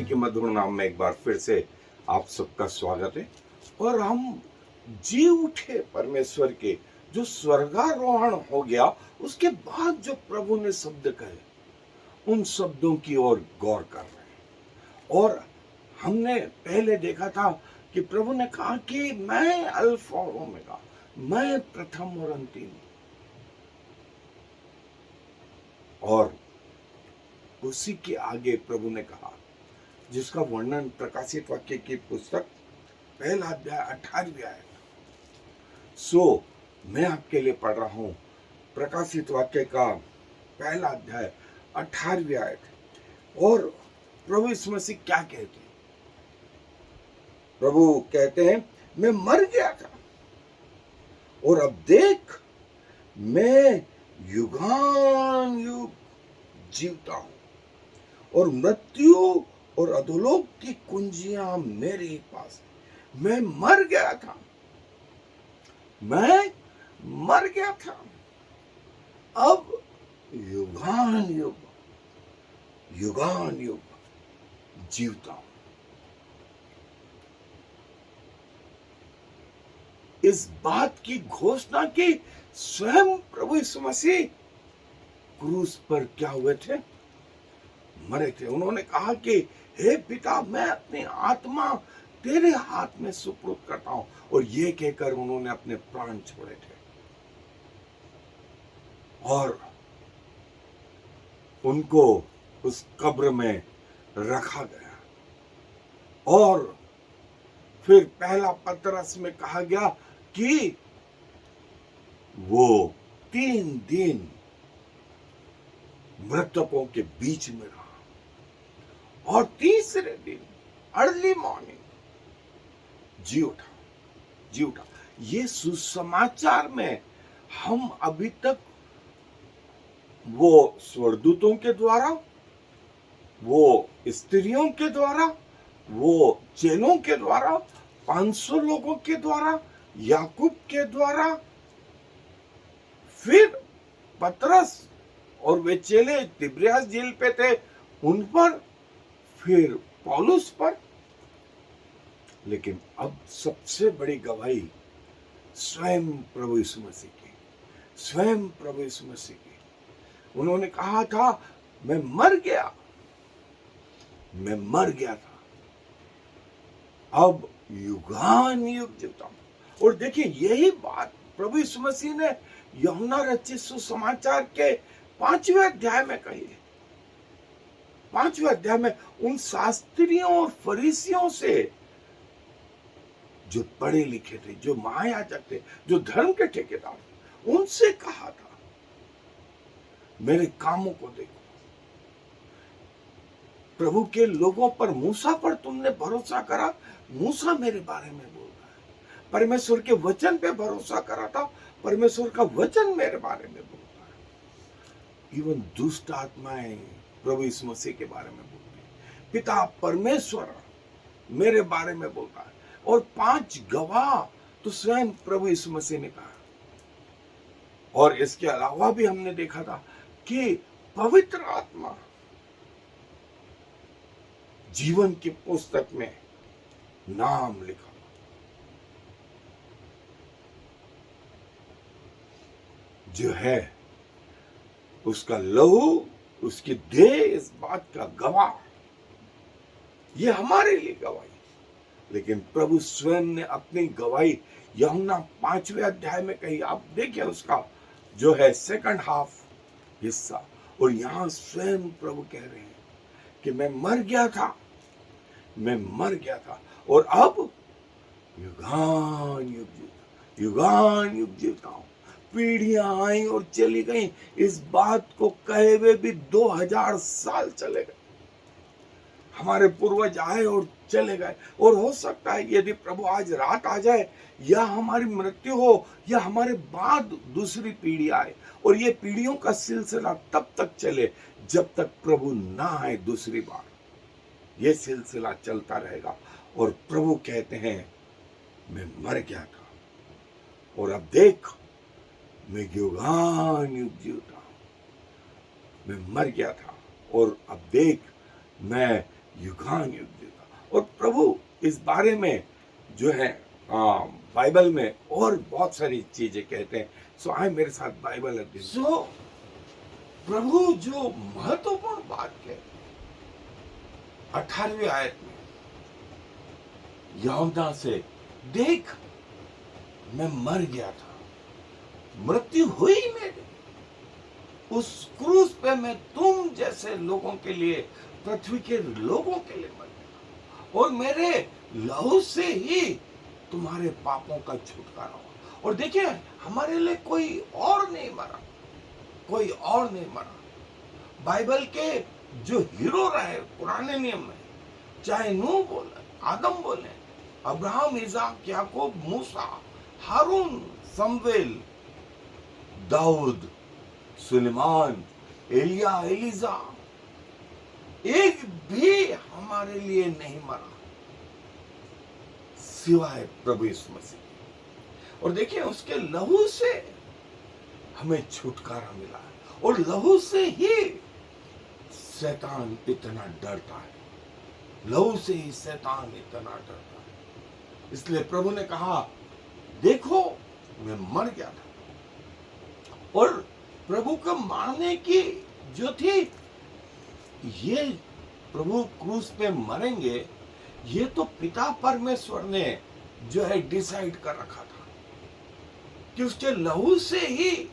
के मधुर नाम में एक बार फिर से आप सबका स्वागत है। और हम जी उठे परमेश्वर के जो स्वर्गारोहण हो गया उसके बाद जो प्रभु ने शब्द कहे उन शब्दों की ओर गौर कर रहे हैं। और हमने पहले देखा था कि प्रभु ने कहा कि मैं अल्फा और ओमेगा, मैं प्रथम और अंतिम। और उसी के आगे प्रभु ने कहा, जिसका वर्णन प्रकाशित वाक्य की पुस्तक पहला अध्याय 18वीं आयत। मैं आपके लिए पढ़ रहा हूं प्रकाशित वाक्य का पहला अध्याय 18वीं आयत। और प्रभु यीशु मसीह क्या कहते हैं? प्रभु कहते हैं, मैं मर गया था और अब देख मैं युगान युग जीवता हूं और मृत्यु और अधोलोक की कुंजियां मेरे ही पास है। मैं मर गया था, मैं मर गया था, अब युगान युग जीवता हूं। इस बात की घोषणा की स्वयं प्रभु यीशु मसीह क्रूस पर क्या हुए थे? मरे थे। उन्होंने कहा कि हे पिता, मैं अपनी आत्मा तेरे हाथ में सुपुर्द करता हूं। और ये कहकर उन्होंने अपने प्राण छोड़े थे। और उनको उस कब्र में रखा गया। और फिर पहला पतरस में कहा गया कि वो 3 दिन मृतकों के बीच में रहा और तीसरे दिन अर्ली मॉर्निंग जी उठा। ये सुसमाचार में हम अभी तक वो स्वर्गदूतों के द्वारा, वो स्त्रियों के द्वारा, वो चेलों के द्वारा, 500 लोगों के द्वारा, याकूब के द्वारा, फिर पतरस और वे चेले तिब्रियास झील पे थे उन पर, फिर पौलुस पर। लेकिन अब सबसे बड़ी गवाही स्वयं प्रभु यीशु मसीह की, स्वयं प्रभु यीशु मसीह की। उन्होंने कहा था, मैं मर गया था, अब युगान युग जीवता हूं। और देखिए, यही बात प्रभु यीशु मसीह ने यूहन्ना रचित सुसमाचार के 5वें अध्याय में कही है। 5वें अध्याय में उन शास्त्रियों और फरीसियों से, जो पढ़े लिखे थे, जो महायाजक थे, जो धर्म के ठेकेदार थे, उनसे कहा था, मेरे कामों को देखो। प्रभु के लोगों पर, मूसा पर तुमने भरोसा करा, मूसा मेरे बारे में बोल रहा है। परमेश्वर के वचन पे भरोसा करा था, परमेश्वर का वचन मेरे बारे में बोल रहा है। इवन दुष्ट आत्माएं प्रभु यीशु मसीह के बारे में बोलती है। पिता परमेश्वर मेरे बारे में बोलता है। और 5 गवाह तो स्वयं प्रभु यीशु मसीह ने कहा। और इसके अलावा भी हमने देखा था कि पवित्र आत्मा जीवन की पुस्तक में नाम लिखा, जो है उसका लहू, उसकी देह इस बात का गवाह। ये हमारे लिए गवाही। लेकिन प्रभु स्वयं ने अपनी गवाही यूहन्ना 5वें अध्याय में कही। आप देखिए उसका जो है सेकंड हाफ हिस्सा। और यहां स्वयं प्रभु कह रहे हैं कि मैं मर गया था और अब युगान युग जीवता हूं। पीढ़ियां आई और चली गई, इस बात को कहे हुए भी 2000 साल चले गए। हमारे पूर्वज आए और चले गए। और हो सकता है यदि प्रभु आज रात आ जाए, या हमारी मृत्यु हो, या हमारे बाद दूसरी पीढ़ी आए, और ये पीढ़ियों का सिलसिला तब तक चले जब तक प्रभु ना आए दूसरी बार। ये सिलसिला चलता रहेगा। और प्रभु कहते हैं, मैं मर गया था और अब देख मैं युगान युग जीवता हूं। मैं मर गया था और अब देख मैं युगान युग जीता। और प्रभु इस बारे में जो है बाइबल में और बहुत सारी चीजें कहते हैं। सो आए मेरे साथ बाइबल अध्ययन। सो प्रभु जो महत्वपूर्ण बात है 18वीं आयत में यूहन्ना से, देख मैं मर गया था, मृत्यु हुई मेरी, उस क्रूस पे मैं तुम जैसे लोगों के लिए, पृथ्वी के लोगों के लिए मर गया, और मेरे लहू से ही तुम्हारे पापों का छुटकारा हुआ। और देखिए हमारे लिए कोई और नहीं मरा, कोई और नहीं मरा। बाइबल के जो हीरो रहे पुराने नियम में, चाहे नूह बोले, आदम बोले, अब्राहम, इसाक, याकूब, मूसा, हारून, समवेल, दाऊद, सुलेमान, एलिया, एलिजा, एक भी हमारे लिए नहीं मरा सिवाय प्रभु यीशु मसीह। और देखिए उसके लहू से हमें छुटकारा मिला है, और लहू से ही शैतान इतना डरता है, लहू से ही शैतान इतना डरता है। इसलिए प्रभु ने कहा, देखो मैं मर गया था। और प्रभु को मारने की जो थी, ये प्रभु क्रूस पे मरेंगे, ये तो पिता परमेश्वर ने जो है डिसाइड कर रखा था कि उसके लहू से ही,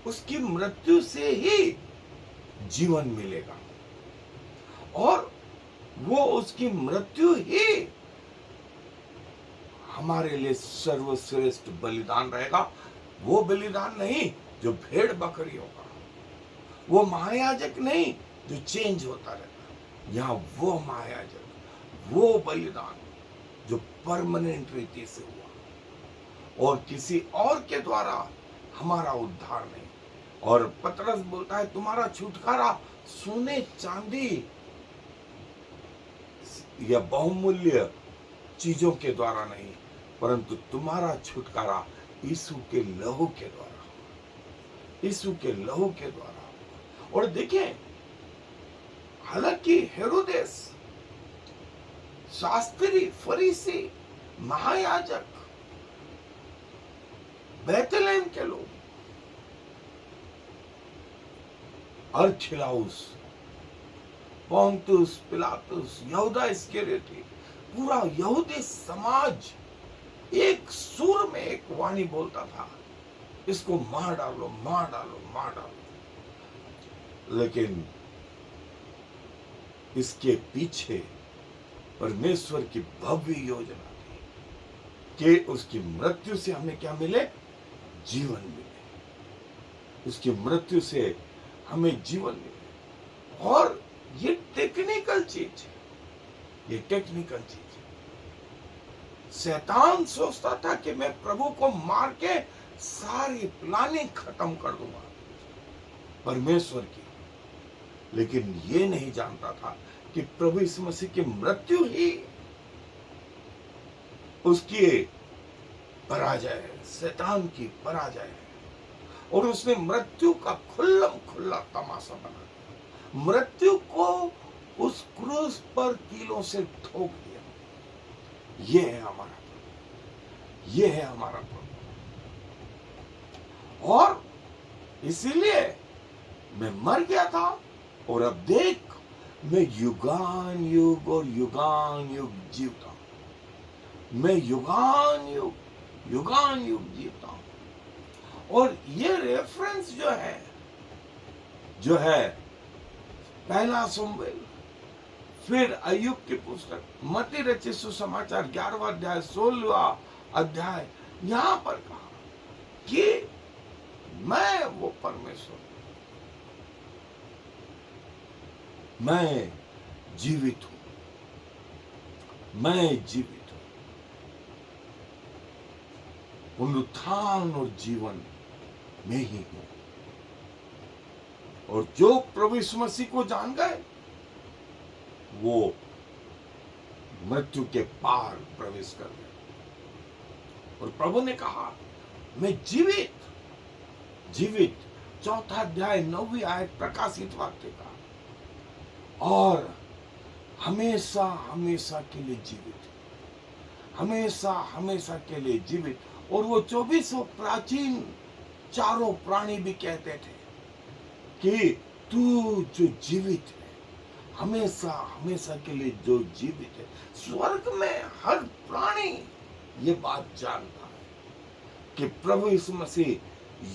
उसकी मृत्यु से ही जीवन मिलेगा, और वो उसकी मृत्यु ही हमारे लिए सर्वश्रेष्ठ बलिदान रहेगा। वो बलिदान नहीं जो भेड़ बकरी होगा, वो महायाजक नहीं जो चेंज होता रहता, यहाँ वो महायाजक, वो बलिदान जो परमानेंट रीति से हुआ, और किसी और के द्वारा हमारा उद्धार नहीं। और पतरस बोलता है, तुम्हारा छुटकारा सोने चांदी या बहुमूल्य चीजों के द्वारा नहीं, परंतु तुम्हारा छुटकारा यीशु के लहू के द्वारा, यीशु के लहू के द्वारा। और देखिए, हालांकि हेरोदेस, शास्त्री, फरीसी, महायाजक, बैतलहम के लोग, अरखिलाउस, पोंतुस पिलातुस, यहूदा इस्करियोती, पूरा यहूदी समाज एक सुर में एक वाणी बोलता था, इसको मार डालो, मार डालो, मार डालो। लेकिन इसके पीछे परमेश्वर की भव्य योजना थी कि उसकी मृत्यु से हमें क्या मिले? जीवन मिले। उसकी मृत्यु से हमें जीवन मिले। और ये टेक्निकल चीज है, ये टेक्निकल चीज है। शैतान सोचता था कि मैं प्रभु को मार के सारी प्लानिंग खत्म कर दूंगा परमेश्वर की, लेकिन ये नहीं जानता था कि प्रभु यीशु मसीह की मृत्यु ही उसकी पराजय है, शैतान की पराजय है। और उसने मृत्यु का खुल्लम खुल्ला तमाशा बना दिया, मृत्यु को उस क्रूस पर कीलों से ठोक दिया। ये है हमारा प्रभु, ये है हमारा प्रभु। और इसीलिए मैं मर गया था, और अब देख मैं युगान युग और युगान युग जीवता हूं। मैं युगान युग जीवता हूं। और ये रेफरेंस जो है पहला शमूएल, फिर अय्यूब की पुस्तक, मत्ती रचित सुसमाचार 11वां अध्याय 16वां अध्याय, यहां पर कहा कि मैं वो परमेश्वर, मैं जीवित हूं, मैं जीवित हूं, पुनरुत्थान और जीवन में ही हूं। और जो प्रभु यीशु मसीह को जान गए, वो मृत्यु के पार प्रवेश कर गए। और प्रभु ने कहा, मैं जीवित, 4था अध्याय 9वीं आयत, प्रकाशित वाक्य का। और हमेशा हमेशा के लिए जीवित, हमेशा हमेशा के लिए जीवित। और वो 24 प्राचीन चारों प्राणी भी कहते थे कि तू जो जीवित है, हमेशा हमेशा के लिए जो जीवित है। स्वर्ग में हर प्राणी ये बात जानता है कि प्रभु यीशु मसीह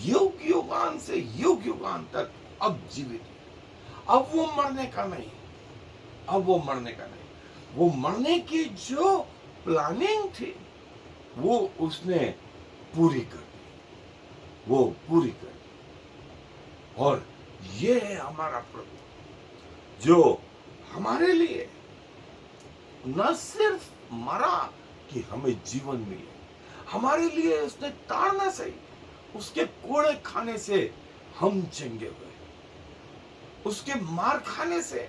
युग युगान से युग युगान तक अब जीवित है। अब वो मरने का नहीं, अब वो मरने का नहीं, वो मरने की जो प्लानिंग थी वो उसने पूरी कर दी, वो पूरी कर दी। और ये है हमारा प्रभु जो हमारे लिए न सिर्फ मरा कि हमें जीवन मिले, हमारे लिए उसने ताड़ना सही, उसके कोड़े खाने से हम चंगे हुए, उसके मार खाने से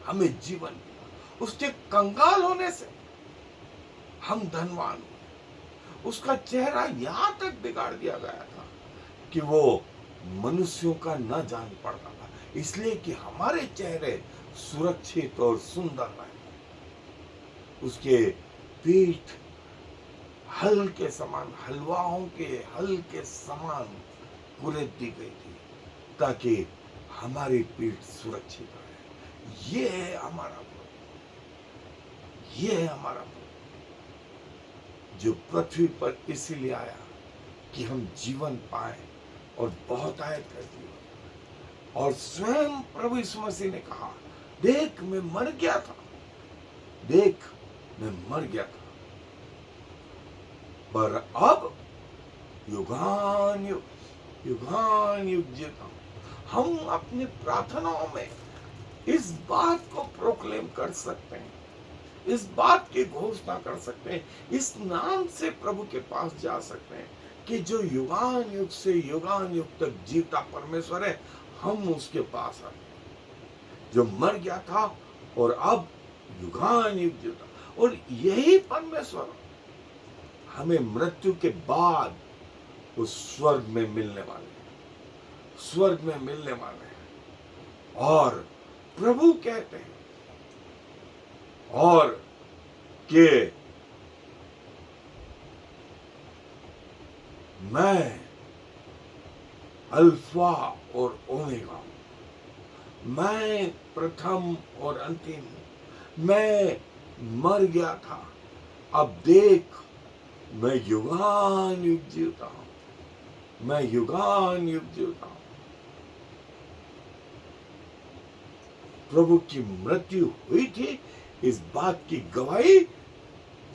हमें जीवन मिला, उसके कंगाल होने से हम धनवान हुए। उसका चेहरा यहां तक बिगाड़ दिया गया था कि वो मनुष्यों का न जान पड़ता था, इसलिए कि हमारे चेहरे सुरक्षित और सुंदर रहे। उसके पीठ हल के समान, हलवाओं के हल के समान कुरेद दी गई थी ताकि हमारी पीठ सुरक्षित रहे। ये है हमारा प्रभु, ये है हमारा प्रभु जो पृथ्वी पर इसीलिए आया कि हम जीवन पाए और बहुत आयत कर जीवन। और स्वयं प्रभु यीशु मसीह ने कहा, देख मैं मर गया था, देख मैं मर गया था, पर अब युगान युग, युगान युग जीता हूं। हम अपनी प्रार्थनाओं में इस बात को प्रोक्लेम कर सकते हैं, इस बात की घोषणा कर सकते हैं, इस नाम से प्रभु के पास जा सकते हैं कि जो युगान युग से युगान युग तक जीता परमेश्वर है, हम उसके पास आते हैं जो मर गया था और अब युगान युग जीता। और यही परमेश्वर हमें मृत्यु के बाद उस स्वर्ग में मिलने वाले हैं, स्वर्ग में मिलने वाले हैं। और प्रभु कहते हैं और कि मैं अल्फा और ओमेगा हूं, मैं प्रथम और अंतिम हूं। मैं मर गया था, अब देख मैं युगान युग जीता हूं, मैं युगान युग जीता हूं। प्रभु की मृत्यु हुई थी, इस बात की गवाही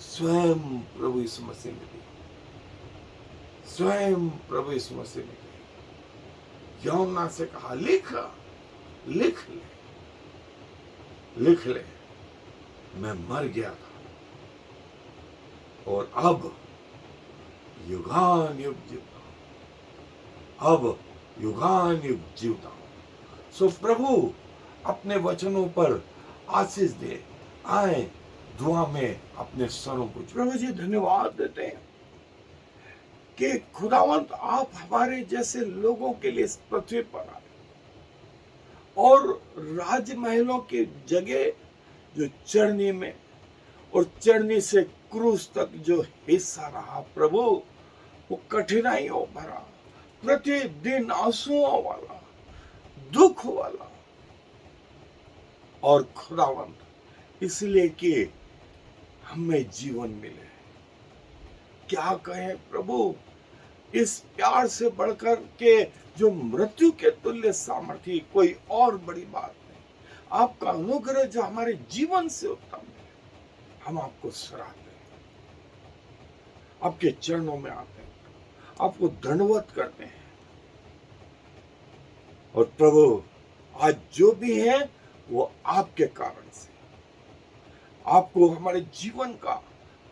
स्वयं प्रभु यीशु मसीह ने दी, स्वयं प्रभु यीशु मसीह ने दी। यूहन्ना से कहा, लिख लिख ले, लिख ले, मैं मर गया था और अब युगान युग जीता हूं, अब युगान युग जीता हूं। सो प्रभु अपने वचनों पर आशीष दे। आए दुआ में अपने सरों को प्रभु जी धन्यवाद देते हैं कि खुदावंत आप हमारे जैसे लोगों के लिए इस पृथ्वी पर आए और राजमहलों की जगह जो चरनी में और चरनी से क्रूस तक जो हिस्सा रहा प्रभु, वो कठिनाइयों भरा, प्रतिदिन आंसुओं वाला, दुख वाला। और खुदावंत इसलिए कि हमें जीवन मिले। क्या कहें प्रभु, इस प्यार से बढ़कर के जो मृत्यु के तुल्य सामर्थ्य कोई और बड़ी बात नहीं। आपका अनुग्रह जो हमारे जीवन से उत्तम है, हम आपको सराहते हैं, आपके चरणों में आते हैं, आपको दंडवत करते हैं। और प्रभु आज जो भी है वो आपके कारण से, आपको हमारे जीवन का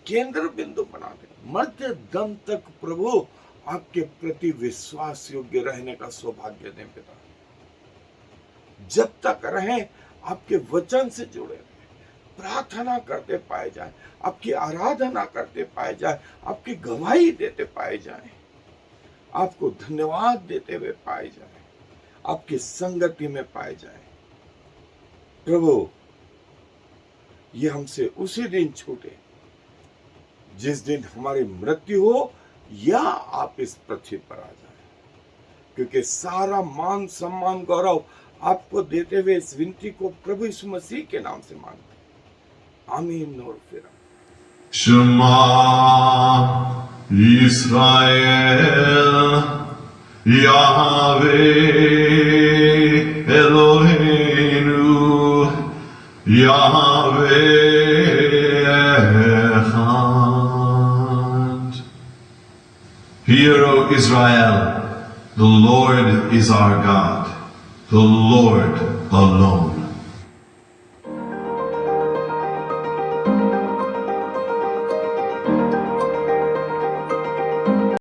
केंद्र बिंदु बना दे। मध्य दम तक प्रभु आपके प्रति विश्वास योग्य रहने का सौभाग्य दें पिता। जब तक रहें आपके वचन से जुड़े रहें, प्रार्थना करते पाए जाए, आपकी आराधना करते पाए जाए, आपकी गवाही देते पाए जाए, आपको धन्यवाद देते हुए पाए जाए, आपकी संगति में पाए जाए। प्रभु ये हमसे उसी दिन छूटे जिस दिन हमारी मृत्यु हो या आप इस पृथ्वी पर आ जाए, क्योंकि सारा मान सम्मान गौरव आपको देते हुए इस विनती को प्रभु यीशु मसीह के नाम से मांगते हैं। आमीन। और फिर Shema Yisrael Yahweh Eloheinu Yahweh Echad. Hear, O Israel, the Lord is our God, the Lord alone.